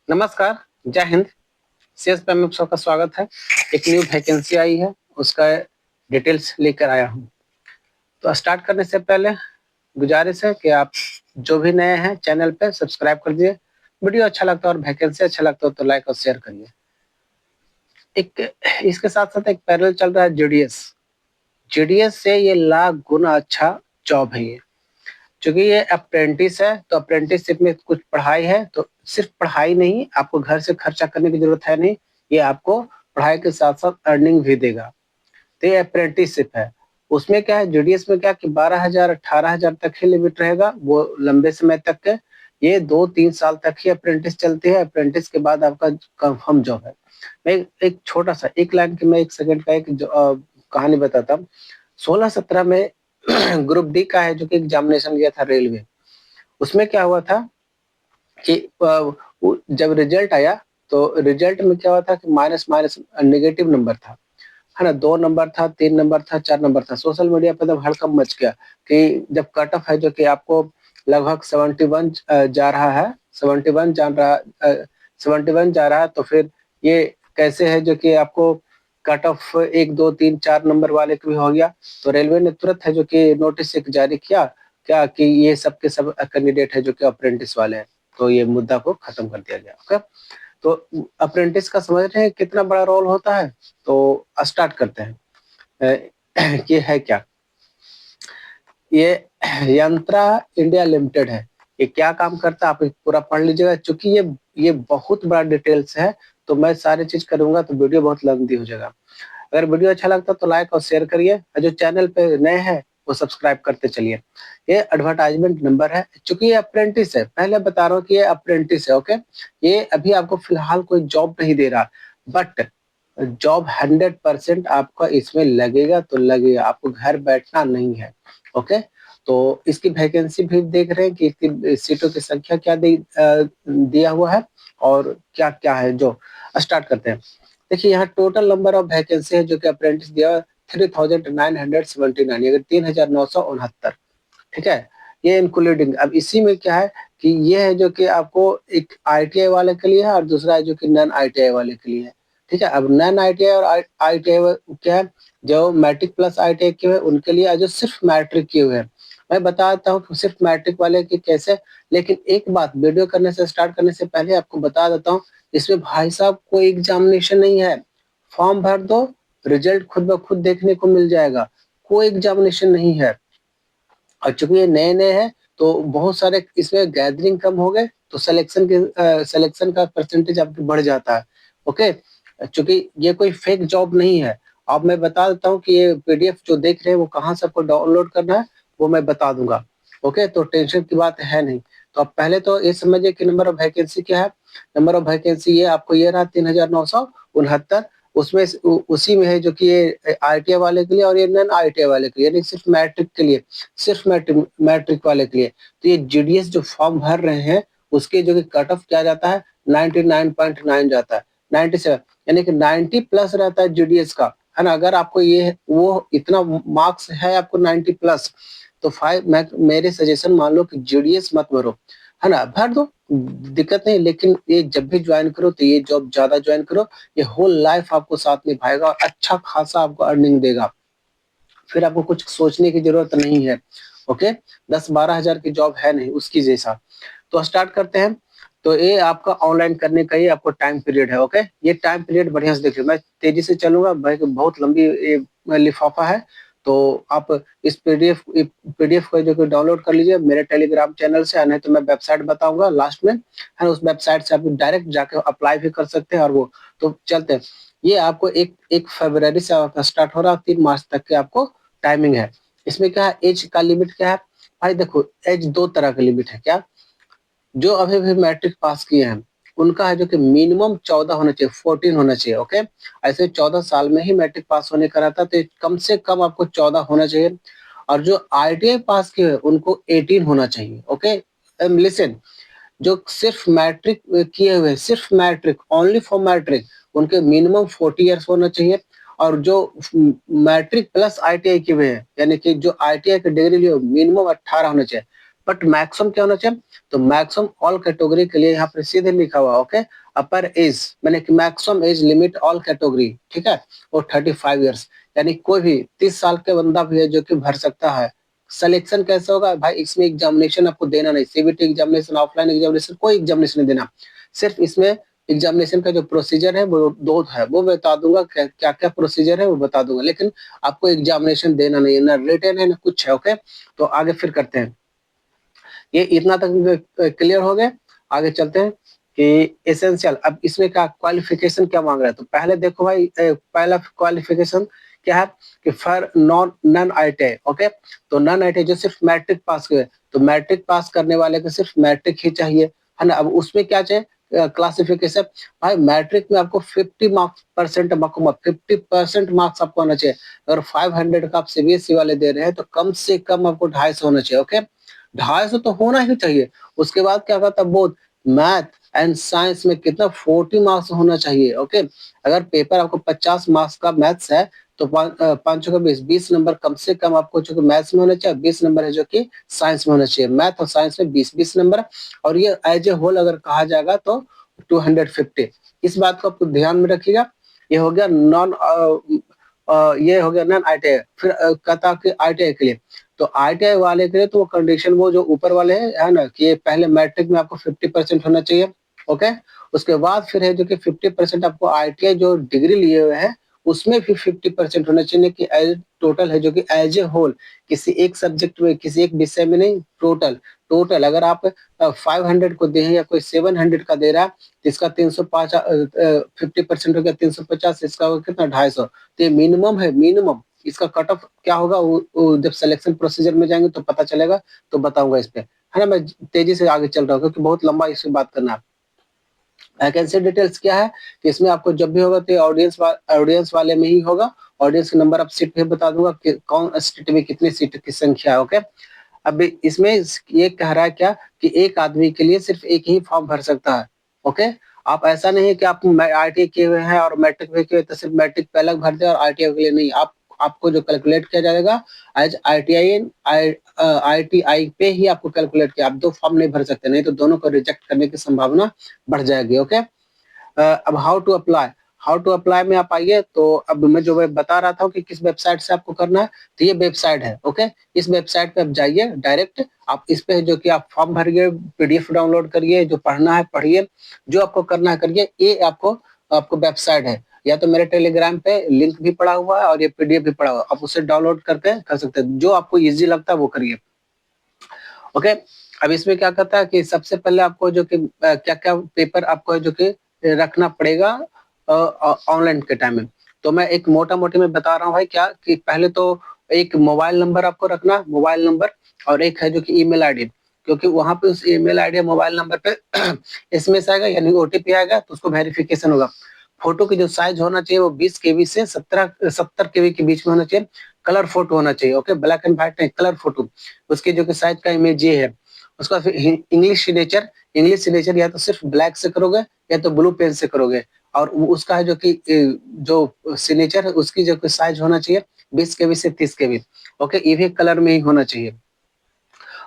नमस्कार, जय हिंद। सीएस पे में सबका स्वागत है। एक न्यू वैकेंसी आई है, उसका डिटेल्स लेकर आया हूँ। तो स्टार्ट करने से पहले गुजारिश है कि आप जो भी नए हैं चैनल पे सब्सक्राइब कर दिए। वीडियो अच्छा लगता है और वैकेंसी अच्छा लगता है तो लाइक और शेयर करिए। एक इसके साथ-साथ एक पैरेलल चल रहा है जीडीएस। जीडीएस से ये लाख गुना अच्छा जॉब है ये। चूँकि ये अप्रेंटिस है, तो अप्रेंटिसशिप में कुछ पढ़ाई है, तो सिर्फ पढ़ाई नहीं, आपको घर से खर्चा करने की ज़रूरत है नहीं, ये आपको पढ़ाई के साथ-साथ अर्निंग भी देगा। तो ये अप्रेंटिसशिप है। उसमें क्या है जीडीएस में क्या कि 12,000 18,000 तक ही लिमिट रहेगा, वो लंबे समय तक के। ये 2-3 साल तक ही अप्रेंटिस चलती है, अप्रेंटिस के बाद आपका कन्फर्म जॉब है। मैं एक छोटा-सा 1 लाइन की मैं 1 सेकंड का एक कहानी बताता हूँ। 16-17 में ग्रुप डी का है जो कि एग्जामिनेशन दिया था रेलवे। उसमें क्या हुआ था कि जब रिजल्ट आया तो रिजल्ट में क्या हुआ था कि माइनस माइनस नेगेटिव नंबर था, है ना? 2 नंबर था, 3 नंबर था, 4 नंबर था। सोशल मीडिया पे तो हड़कंप मच गया कि जब कट ऑफ है जो कि आपको लगभग 71 जा रहा है, 71 71 जा रहा है तो फिर ये कैसे है जो कि आपको कट ऑफ 1, 2, 3, 4 नंबर वाले को भी हो गया। तो रेलवे ने तुरंत है जो कि नोटिस एक जारी किया, क्या कि ये सब के सब कैंडिडेट है जो कि अप्रेंटिस वाले हैं। तो ये मुद्दा को खत्म कर दिया गया। ओके? तो अप्रेंटिस का समझ रहे हैं कितना बड़ा रोल होता है? तो स्टार्ट करते हैं। ये है क्या? ये यंत्रा इंडिया लिमिटेड है। ये क्या काम करता है आप पूरा पढ़ लीजिएगा। चूंकि ये बहुत बड़ा डिटेल्स है तो मैं सारी चीज करूंगा तो वीडियो बहुत लंबी हो जाएगा। अगर वीडियो अच्छा लगता है तो लाइक और शेयर करिए और जो चैनल पे नए हैं वो सब्सक्राइब करते चलिए। ये एडवर्टाइजमेंट नंबर है। चूंकि ये अप्रेंटिस है, पहले बता रहा हूँ कि ये अप्रेंटिस है। ओके, ये अभी आपको फिलहाल कोई जॉब नहीं दे रहा, बट जॉब 100% आपका इसमें लगेगा तो लगेगा, आपको घर बैठना नहीं है। ओके, तो इसकी वैकेंसी भी देख रहे हैं कि इसकी सीटों की संख्या क्या दिया हुआ है और क्या क्या है। जो स्टार्ट करते हैं, देखिए यहाँ टोटल नंबर ऑफ वैकेंसी है जो कि अप्रेंटिस दिया हुआ 3979, अगर 3969, ठीक है? ये इंक्लूडिंग अब इसी में क्या है कि ये है जो कि आपको एक आईटीआई वाले के लिए है और दूसरा है जो कि नॉन आईटीआई वाले के लिए है। ठीक है? अब नॉन आईटीआई और आईटीआई क्या है, जो मैट्रिक प्लस आईटीआई किए हुए हैं उनके लिए, और जो सिर्फ मैट्रिक किए हुए हैं। मैं बताता हूँ कि सिर्फ मैट्रिक वाले की कैसे। लेकिन एक बात, वीडियो करने से स्टार्ट करने से पहले आपको बता देता हूँ, इसमें भाई साहब कोई एग्जामिनेशन नहीं है। फॉर्म भर दो, रिजल्ट खुद ब खुद देखने को मिल जाएगा। कोई एग्जामिनेशन नहीं है। और चूंकि ये नए-नए हैं तो बहुत सारे इसमें गैदरिंग कम हो गए तो सिलेक्शन का परसेंटेज आपकी बढ़ जाता है। ओके? चूंकि ये कोई फेक जॉब नहीं है। अब मैं बता देता हूँ कि ये पीडीएफ जो देख रहे हैं वो कहाँ से आपको डाउनलोड करना है, वो मैं बता दूँगा। ओके? तो टेंशन की बात है नहीं। तो आप पहले तो ये समझिए कि नंबर ऑफ वैकेंसी क्या है। नंबर ऑफ वैकेंसी ये आपको ये रहा 3969, उसमें उसी में है जो कि ये आईटीआई वाले के लिए और ये नॉन आईटीआई वाले के लिए, यानी सिर्फ मैट्रिक के लिए, सिर्फ मैट्रिक वाले के लिए। तो ये जीडीएस जो फॉर्म भर रहे हैं उसके जो कि कट ऑफ क्या जाता है 99.9 जाता है, 97, यानी कि 90 प्लस रहता है जीडीएस का, है ना? अगर आपको ये वो इतना मार्क्स है आपको 90 प्लस, तो फाइव मैं मेरे सजेशन मान लो कि जीडीएस मत भरो, है ना? भर दो, दिक्कत नहीं। लेकिन ये जब भी ज्वाइन करो तो ये जॉब ज्यादा ज्वाइन करो, ये होल लाइफ आपको साथ निभाएगा और अच्छा खासा आपको अर्निंग देगा। फिर आपको कुछ सोचने की जरूरत नहीं है। ओके, 10-12 हजार की जॉब है नहीं उसकी जैसा। तो स्टार्ट करते हैं। तो ये आपका ऑनलाइन करने का ही आपको टाइम पीरियड है। ओके, ये टाइम पीरियड बढ़िया से देखिए, मैं तेजी से चलूंगा भाई, बहुत लंबी ये लिफाफा है। तो आप इस पीडीएफ को जो कि डाउनलोड कर लीजिए मेरे टेलीग्राम चैनल से, नहीं तो मैं वेबसाइट बताऊंगा लास्ट में, है ना? उस वेबसाइट से आप डायरेक्ट जाके अप्लाई भी कर सकते हैं। और वो तो चलते हैं। ये आपको एक एक फरवरी से आपका स्टार्ट हो रहा है, 3 मार्च तक के आपको टाइमिंग है। इसमें क्या है, एज का लिमिट क्या है भाई? देखो, एज दो तरह का लिमिट है। क्या? जो अभी भी मैट्रिक पास किए हैं उनका है जो कि मिनिमम 14 होना चाहिए, 14 होना चाहिए। ओके, ऐसे 14 साल में ही मैट्रिक पास होने का रहता है, तो कम से कम आपको 14 होना चाहिए। और जो आईटीआई पास किए हैं उनको 18 होना चाहिए। ओके, लिसन, जो सिर्फ मैट्रिक किए हुए हैं, सिर्फ मैट्रिक, ओनली फॉर मैट्रिक, उनके मिनिमम 40 ईयर्स होना चाहिए। और जो मैट्रिक प्लस आईटीआई किए हुए हैं, यानी कि जो आईटीआई की डिग्री लिए मिनिमम 18 होना चाहिए। बट मैक्सिमम क्या होना चाहिए, तो मैक्सिमम ऑल कैटेगरी के लिए यहाँ पर सीधे लिखा हुआ, ओके, अपर एज मैंने कि maximum age limit all category, ठीक है, वो 35 ईयर्स, यानी कोई भी 30 साल के बंदा भी है जो कि भर सकता है। सिलेक्शन कैसे होगा भाई, इसमें एग्जामिनेशन आपको देना नहीं, सीबीटी एग्जामिनेशन, ऑफलाइन एग्जामिनेशन, कोई एग्जामिनेशन नहीं देना, सिर्फ इसमें एग्जामिनेशन का जो प्रोसीजर है वो दो है, वो बता दूंगा, क्या क्या प्रोसीजर है वो बता दूंगा, लेकिन आपको एग्जामिनेशन देना नहीं है, ना रिटर्न है ना कुछ है, ओके। तो आगे फिर करते हैं, ये इतना तक क्लियर हो गया। आगे चलते हैं कि एसेंशियल, अब इसमें क्या क्वालिफिकेशन क्या मांग रहा है, तो पहले देखो भाई, पहला क्वालिफिकेशन क्या है कि फॉर नॉन आईटीआई, ओके, तो नॉन आईटीआई जो सिर्फ मैट्रिक पास हुए, तो मैट्रिक पास करने वाले को सिर्फ मैट्रिक ही चाहिए, है ना। अब उसमें क्या चाहिए क्लासिफिकेशन, भाई मैट्रिक में आपको 50 मार्क्स परसेंट, 50% मार्क्स आपको आना चाहिए। अगर 500 का आप सीबीएसई वाले दे रहे हैं तो कम से कम आपको 250 होना चाहिए, ओके, 250 तो होना ही चाहिए। उसके बाद क्या कहता है, बोथ मैथ एंड साइंस में कितना 40 मार्क्स होना चाहिए, ओके। अगर पेपर आपको 50 मार्क्स का मैथ्स है तो 5 का 20 नंबर कम से कम आपको जो मैथ्स में होना चाहिए, 20 नंबर है जो कि साइंस में होना चाहिए, मैथ और साइंस में 20 नंबर, और ये एज ए होल अगर कहा जाएगा तो 250। इस बात को आपको ध्यान में रखिएगा। ये हो गया ये हो गया नॉन आईटीआई। फिर कहता कि आईटीआई के लिए, तो आईटीआई वाले के लिए तो वो कंडीशन वो जो ऊपर वाले है ना, कि पहले मैट्रिक में आपको 50% होना चाहिए, ओके। उसके बाद फिर है जो कि 50% आपको आईटीआई जो डिग्री लिए हुए हैं उसमें भी 50% होना चाहिए, कि एज टोटल है जो कि एज ए होल, किसी एक सब्जेक्ट में किसी एक विषय में नहीं, टोटल टोटल। अगर आप 500 को दे हैं या कोई 700 का दे रहा है तो इसका 305 50% हो गया 350, इसका होगा कितना 250। तो ये मिनिमम है, मिनिमम। इसका कट ऑफ क्या होगा वो जब सिलेक्शन प्रोसीजर में जाएंगे तो पता चलेगा, तो बताऊंगा इस पे, है ना। मैं तेजी से आगे चल रहा हूँ क्योंकि बहुत लंबा इस पे बात करना है। वैकेंसी डिटेल्स क्या है कि इसमें आपको जब भी होगा तो ऑडियंस वाले में ही होगा। ऑडियंस के नंबर ऑफ सीट भी बता दूंगा कि कौन स्टेट में कितनी सीट की संख्या है, ओके। अब इसमें ये कह रहा है क्या कि एक आदमी के लिए सिर्फ एक ही फॉर्म भर सकता है, ओके। आप ऐसा नहीं है कि आप आईटीआई किए हुए हैं और मैट्रिक भी किए तो सिर्फ मैट्रिक पे अलग भर दे और आईटीआई के लिए नहीं। आप आपको जो कैलकुलेट किया जाएगा एज आईटीआई आईटीआई पे ही आपको कैलकुलेट किया, आप दो फॉर्म नहीं भर सकते, नहीं तो दोनों को रिजेक्ट करने की संभावना बढ़ जाएगी, ओके। अब हाउ टू अप्लाई में आप आइए, तो अब मैं जो बता रहा था कि किस वेबसाइट से आपको करना है, तो ये वेबसाइट है, ओके। इस वेबसाइट पे आप जाइए डायरेक्ट, आप इस पे जो कि आप फॉर्म भरिए, पीडीएफ डाउनलोड करिए, जो पढ़ना है पढ़िए, जो आपको करना है करिए। ये आपको आपको वेबसाइट है, या तो मेरे टेलीग्राम पे लिंक भी पड़ा हुआ है और ये पीडीएफ भी पड़ा हुआ है, आप उसे डाउनलोड करके कर सकते हैं, जो आपको इजी लगता है वो करिए, ओके। अब इसमें क्या कहता है कि सबसे पहले आपको जो कि क्या क्या पेपर आपको जो कि रखना पड़ेगा ऑनलाइन के टाइम में। तो मैं एक मोटा मोटी में बता रहा हूँ भाई, क्या कि पहले तो एक मोबाइल नंबर आपको रखना, मोबाइल नंबर, और एक है जो कि ईमेल आईडी, क्योंकि वहां पे उस ईमेल आईडी मोबाइल नंबर पे एसएमएस आएगा यानी ओटीपी आएगा, तो उसको वेरिफिकेशन होगा। फोटो की जो साइज होना चाहिए वो 20 केबी से 70 केबी के बीच में होना चाहिए। कलर फोटो होना चाहिए, ओके, ब्लैक एंड व्हाइट नहीं, कलर फोटो। उसकी जो कि साइज का इमेज ये है। उसका फिर इंग्लिश सिग्नेचर या तो सिर्फ ब्लैक से करोगे या तो ब्लू पेन से करोगे, और उसका है जो कि जो सिग्नेचर है उसकी जो कि साइज होना चाहिए 20 केबी से 30 केबी, ओके। ये भी कलर में ही होना चाहिए।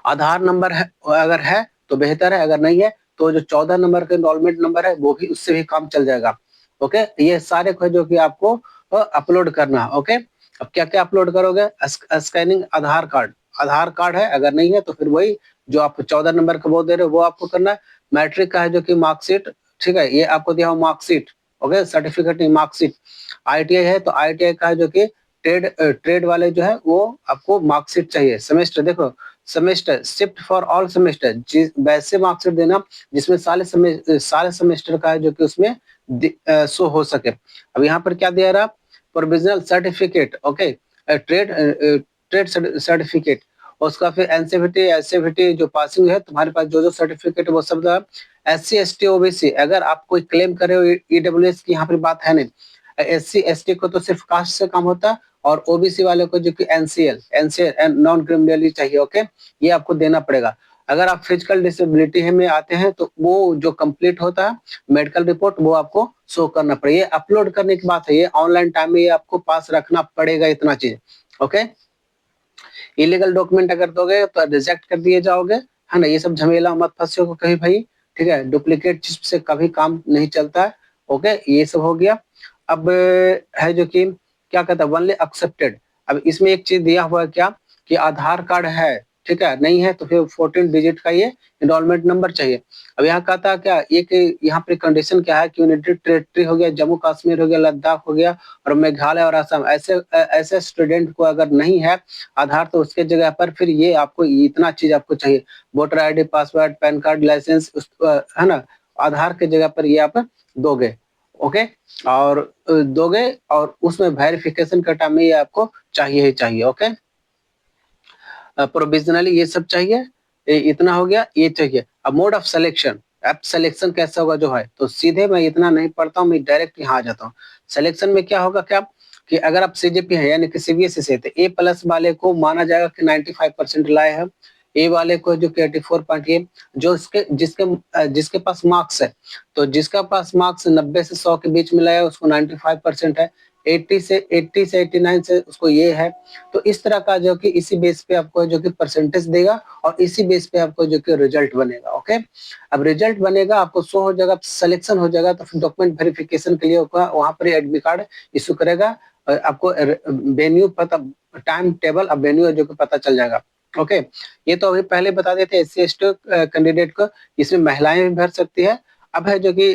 आधार नंबर है अगर है तो बेहतर है, अगर नहीं है तो जो 14 नंबर का इनरोलमेंट नंबर है वो भी, उससे भी काम चल जाएगा, ओके। ये सारे को जो कि आपको अपलोड करना है, ओके। अब क्या क्या अपलोड करोगे, स्कैनिंग आधार कार्ड है, अगर नहीं है तो फिर वही जो आप 14 नंबर का वो दे रहे हो वो आपको करना है। मैट्रिक का है जो कि मार्कशीट, ठीक है, ये आपको दिया हुआ मार्कशीट, ओके, सर्टिफिकेट नहीं मार्कशीट। आईटीआई है तो आईटीआई का है जो कि ट्रेड वाले जो है वो आपको मार्कशीट चाहिए। सेमेस्टर देखो, semester shift for all semester, वैसे मार्कशीट देना जिसमें सारे सेमेस्टर का है जो कि उसमें शो हो सके। अब यहाँ पर क्या दिया रहा, provisional certificate, okay, trade trade certificate, उसका फिर एनसीवीटी एससीवीटी जो पासिंग है तुम्हारे पास, जो जो सर्टिफिकेट है वो सब। एससी एसटी ओबीसी, अगर आप कोई क्लेम करे हो ईडब्ल्यूएस की यहाँ पर बात है नहीं, एससी एसटी को तो सिर्फ कास्ट से काम होता है, और ओबीसी वाले को जो कि एनसीएल नॉन क्रिमिनली चाहिए, ओके, ये आपको देना पड़ेगा। अगर आप फिजिकल डिसेबिलिटी में आते हैं तो वो जो कंप्लीट होता है मेडिकल रिपोर्ट वो आपको शो करना पड़ेगा। ये अपलोड करने की बात है, ये ऑनलाइन टाइम में ये आपको पास रखना पड़ेगा, इतना चीज, ओके। इलीगल डॉक्यूमेंट अगर दोगे तो रिजेक्ट कर दिए जाओगे, है ना। ये सब झमेला मत फंसे हो कहीं भाई, ठीक है। डुप्लीकेट चीज से कभी काम नहीं चलता है। ओके, ये सब हो गया। अब है जो कि क्या कहता है वनली एक्सेप्टेड। अब इसमें एक चीज दिया हुआ है क्या कि आधार कार्ड है, ठीक है, नहीं है तो फिर 14 डिजिट का ये एनरोलमेंट नंबर चाहिए। अब यहाँ कहता है क्या, एक यहाँ पे कंडीशन क्या है कि यूनाइटेड टेरिटरी हो गया, जम्मू कश्मीर हो गया, लद्दाख हो गया और मेघालय और असम, ऐसे ऐसे स्टूडेंट को अगर नहीं है आधार तो उसके जगह पर फिर ये आपको इतना चीज आपको चाहिए, voter ID, password, PAN card, licence, है ना। आधार के जगह पर ये आप दोगे। ओके, और दोगे और उसमें वेरिफिकेशन का टाइम में ये आपको चाहिए ही चाहिए। ओके, प्रोविजनली ये सब चाहिए। इतना हो गया, ये चाहिए। अब मोड ऑफ सिलेक्शन, अब सिलेक्शन कैसा होगा जो है, तो सीधे मैं इतना नहीं पढ़ता हूँ, मैं डायरेक्ट यहाँ आ जाता हूँ। सिलेक्शन में क्या होगा क्या कि अगर आप सीजीपी है यानी कि सीबीएसई से, तो ए प्लस वाले को माना जाएगा कि 95% लाए हैं। ए वाले को जो कि 84.8, जो जिसके पास मार्क्स है, तो जिसका पास मार्क्स 90 से 100 के बीच में लाया उसको 95% है। 80 से 89 से उसको ये है। तो इस तरह का जो कि इसी बेस पे आपको जो कि परसेंटेज देगा और इसी बेस पे आपको जो कि रिजल्ट बनेगा। ओके, अब रिजल्ट बनेगा, आपको शो हो जाएगा, सिलेक्शन हो जाएगा, तो फिर डॉक्यूमेंट वेरिफिकेशन के लिए वहां पर एडमिट कार्ड इशू करेगा। आपको वेन्यू पता, टाइम टेबल अब वेन्यू जो कि पता चल जाएगा। ओके, ये तो अभी पहले बता देते एससी एसटी कैंडिडेट को, इसमें महिलाएं भी भर सकती है। अब है जो कि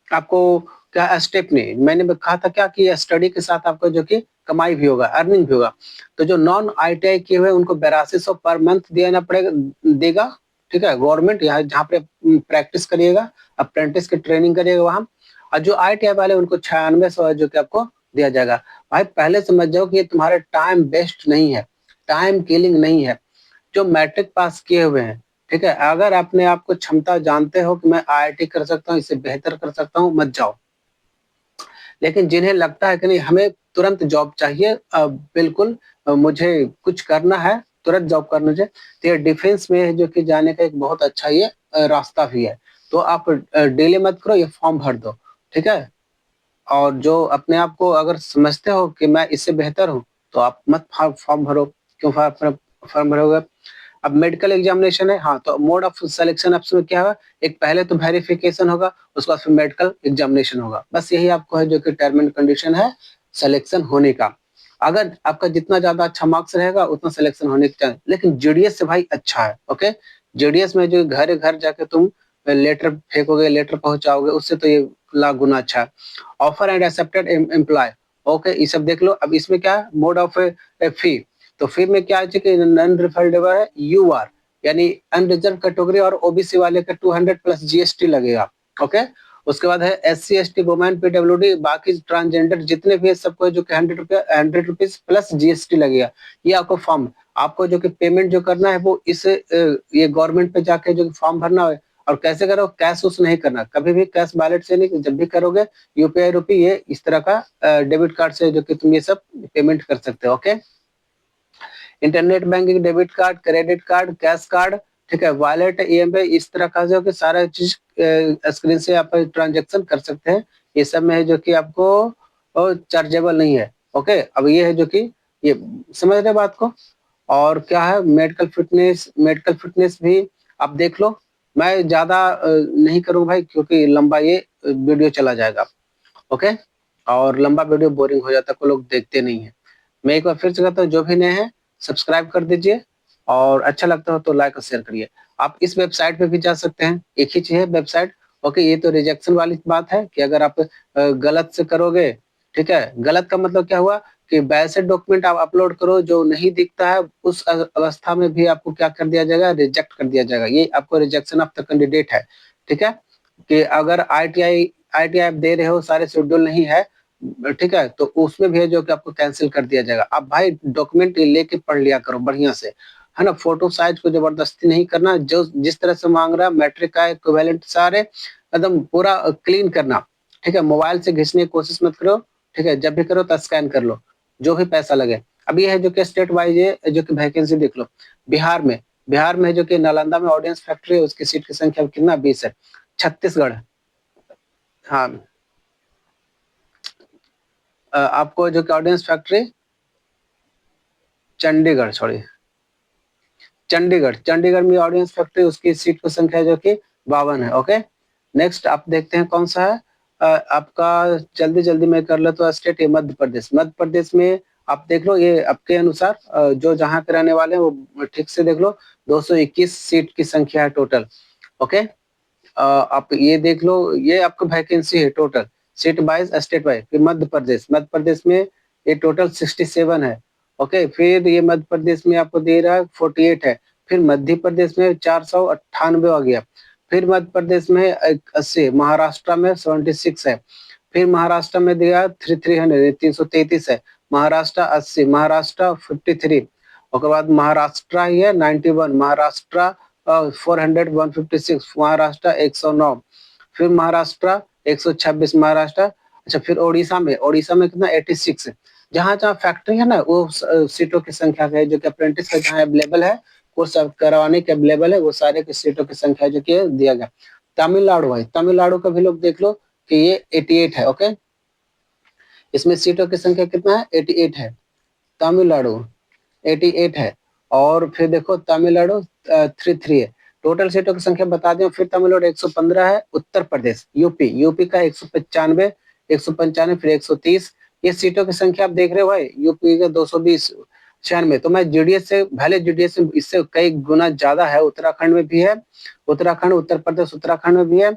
आपको क्या स्टेप नहीं, मैंने कहा था क्या कि स्टडी के साथ आपको जो कि कमाई भी होगा, अर्निंग भी होगा। तो जो नॉन आईटीआई किए हुए उनको 8200 पर मंथ देना पड़ेगा, देगा, ठीक है। गवर्नमेंट यहाँ जहाँ पे प्रैक्टिस करिएगा, अप्रेंटिस की ट्रेनिंग करिएगा वहाँ। और जो आईटीआई वाले उनको 9600 जो कि आपको दिया जाएगा। भाई पहले समझ जाओ कि ये तुम्हारे टाइम वेस्ट नहीं है, टाइम किलिंग नहीं है। जो मैट्रिक पास किए हुए हैं, ठीक है, अगर अपने आप को क्षमता जानते हो कि मैं आईआईटी कर सकता हूँ, इससे बेहतर कर सकता हूँ, मत जाओ। लेकिन जिन्हें लगता है कि नहीं हमें तुरंत जॉब चाहिए, बिल्कुल मुझे कुछ करना है, तुरंत जॉब करना चाहिए, तो ये डिफेंस में जो कि जाने का एक बहुत अच्छा ये रास्ता भी है। तो आप डिले मत करो, ये फॉर्म भर दो, ठीक है। और जो अपने आप को अगर समझते हो कि मैं इससे बेहतर हूँ, तो आप मत फॉर्म भरो। क्यों फॉर्म भरोगे? अब मेडिकल एग्जामिनेशन है, हाँ, तो मोड ऑफ सिलेक्शन ऑप्शन में क्या होगा, एक पहले तो वेरिफिकेशन होगा, उसके बाद फिर मेडिकल एग्जामिनेशन होगा। बस यही आपको है जो कि टर्म एंड कंडीशन है सिलेक्शन होने का। अगर आपका जितना ज्यादा अच्छा मार्क्स रहेगा उतना सिलेक्शन होने की चांस, लेकिन जेडीएस से भाई अच्छा है। ओके, जेडीएस में जो घर घर जाके तुम लेटर फेंकोगे, लेटर पहुंचाओगे, उससे तो ये लाख गुना अच्छा है। Offer and accepted employ, okay, ये सब देख लो। अब इसमें क्या है, मोड ऑफ फी, तो फी में क्या है कि नॉन रिफंडेबल है, यूआर यानी अनरिजर्व कैटेगरी और ओबीसी वाले का 200 प्लस जीएसटी लगेगा। ओके, उसके बाद है एससी एसटी वुमेन पीडब्ल्यूडी, बाकी ट्रांसजेंडर जितने भी है सबको जो कि 100 रुपीज प्लस जीएसटी लगेगा। ये आपको फॉर्म, आपको जो कि पेमेंट जो करना है वो इस ये गवर्नमेंट पे जाके जो फॉर्म भरना है। और कैसे करो, कैश उस नहीं करना, कभी भी कैश वॉलेट से नहीं, जब भी करोगे यूपीआई रुपी ये इस तरह का डेबिट कार्ड से जो कि तुम ये सब पेमेंट कर सकते हो। Okay, internet banking, debit card, credit card, cash card, ठीक है, वॉलेट, ईएमआई, इस तरह का जो कि सारा चीज स्क्रीन से आप ट्रांजेक्शन कर सकते हैं। ये सब में है जो कि आपको चार्जेबल नहीं है। ओके, अब ये है जो कि ये समझ रहे बात को। और क्या है, मेडिकल फिटनेस, मेडिकल फिटनेस भी आप देख लो। मैं ज्यादा नहीं करूँ भाई, क्योंकि लंबा ये वीडियो चला जाएगा। ओके, और लंबा वीडियो बोरिंग हो जाता है, कोई लोग देखते नहीं है। मैं एक बार फिर से कहता हूँ, जो भी नए हैं सब्सक्राइब कर दीजिए, और अच्छा लगता हो तो लाइक और शेयर करिए। आप इस वेबसाइट पे भी जा सकते हैं, एक ही चीज है वेबसाइट। ओके, ये तो रिजेक्शन वाली बात है कि अगर आप गलत से करोगे, ठीक है, गलत का मतलब क्या हुआ कि वैसे डॉक्यूमेंट आप अपलोड करो जो नहीं दिखता है, उस अवस्था में भी आपको क्या कर दिया जाएगा, रिजेक्ट कर दिया जाएगा। ये आपको रिजेक्शन ऑफ द कैंडिडेट है, ठीक है। कि अगर आईटीआई आईटीआई आप दे रहे हो, सारे शेड्यूल नहीं है, ठीक है, तो उसमें भी है जो कि आपको कैंसिल कर दिया जाएगा। अब भाई डॉक्यूमेंट लेके पढ़ लिया करो बढ़िया से, है ना। फोटो साइज को जबरदस्ती नहीं करना, जो जिस तरह से मांग रहा है मैट्रिक का इक्विवेलेंट सारे एकदम पूरा क्लीन करना, ठीक है। मोबाइल से घिसने की कोशिश मत करो, ठीक है, जब भी करो तो स्कैन कर लो, जो भी पैसा लगे। अब ये है जो कि स्टेट वाइज है जो कि वैकेंसी देख लो। बिहार में है जो कि नालंदा में ऑडियंस फैक्ट्री है, उसकी सीट की संख्या कितना, 20 है। छत्तीसगढ़, हाँ, आपको जो कि audience factory, Chandigarh, sorry, Chandigarh, Chandigarh में ऑडियंस फैक्ट्री, उसकी सीट की संख्या जो कि 52 है। ओके, नेक्स्ट आप देखते हैं कौन सा है। आपका जल्दी जल्दी मैं कर लेता हूँ स्टेट, ये मध्य प्रदेश। मध्य प्रदेश में आप देख लो, ये आपके अनुसार जो जहाँ के रहने वाले हैं वो ठीक से देख लो, 221 सीट की संख्या है टोटल। ओके, आप ये देख लो, ये आपका वैकेंसी है total, seat wise state wise. फिर मध्य प्रदेश, मध्य प्रदेश में ये टोटल 67 है। ओके, फिर ये मध्य प्रदेश में आपको दे रहा है 48 है। फिर मध्य प्रदेश में 498 आ गया। फिर मध्य प्रदेश में 80, महाराष्ट्र में 76 है। फिर महाराष्ट्र में दिया 333 है। महाराष्ट्र 80, महाराष्ट्र 53। उसके बाद महाराष्ट्र ही है 91, महाराष्ट्र 400 156, महाराष्ट्र 109। फिर महाराष्ट्र 126, महाराष्ट्र। अच्छा, फिर ओडिशा में, ओडिशा में कितना 86 है। जहाँ जहाँ फैक्ट्री है ना, वो सीटों की संख्या है जो कि अप्रेंटिस का जहाँ अवेलेबल है, कोर्स करवाने के अवेलेबल है, वो सारे के सीटों की संख्या जो कि दिया गया। तमिलनाडु है, तमिलनाडु का भी लोग देख लो कि ये 88 है। ओके, इसमें सीटों की संख्या कितना है, 88 है। तमिलनाडु 88 है। और फिर देखो तमिलनाडु 33 है। टोटल सीटों की संख्या बता दें। फिर तमिलनाडु 115 है। उत्तर प्रदेश, यूपी, यूपी का 195, 195, फिर 130। ये सीटों की संख्या आप देख रहे हो भाई, यूपी का 220, 96। तो मैं जीडीएस से, भले जीडीएस से इससे कई गुना ज्यादा है। उत्तराखंड में भी है, उत्तराखंड, उत्तर प्रदेश उत्तराखंड में भी है।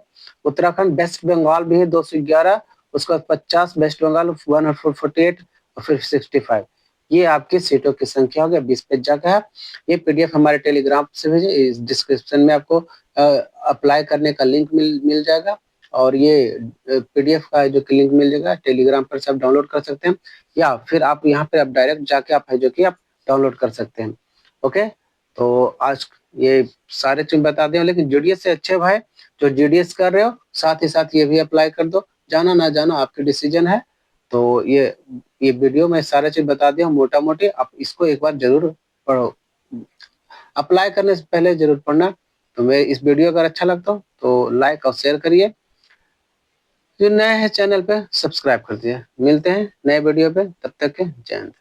उत्तराखंड, वेस्ट बंगाल भी है 211, उसके बाद 50, वेस्ट बंगाल 148, और फिर 65। ये आपकी सीटों की संख्या हो गया, 20 पेज जगह है। ये पीडीएफ हमारे टेलीग्राम से भेजे, इस डिस्क्रिप्शन में आपको अप्लाई करने का लिंक मिल जाएगा। और ये पीडीएफ का जो कि लिंक मिल जाएगा टेलीग्राम पर से आप डाउनलोड कर सकते हैं, या फिर आप यहाँ पे आप डायरेक्ट जाके आप है जो कि आप डाउनलोड कर सकते हैं। ओके, तो आज ये सारे चीज बता दें, लेकिन जीडीएस से अच्छे भाई जो जीडीएस कर रहे हो, साथ ही साथ ये भी अप्लाई कर दो। जाना ना जाना आपकी डिसीजन है। तो ये वीडियो में सारा चीज बता दिया मोटा मोटी, आप इसको एक बार जरूर पढ़ो, अप्लाई करने से पहले जरूर पढ़ना। तो मैं इस वीडियो अगर अच्छा लगता हो तो लाइक और शेयर करिए। जो नए हैं चैनल पे सब्सक्राइब कर दिए। मिलते हैं नए वीडियो पे, तब तक के जय हिंद।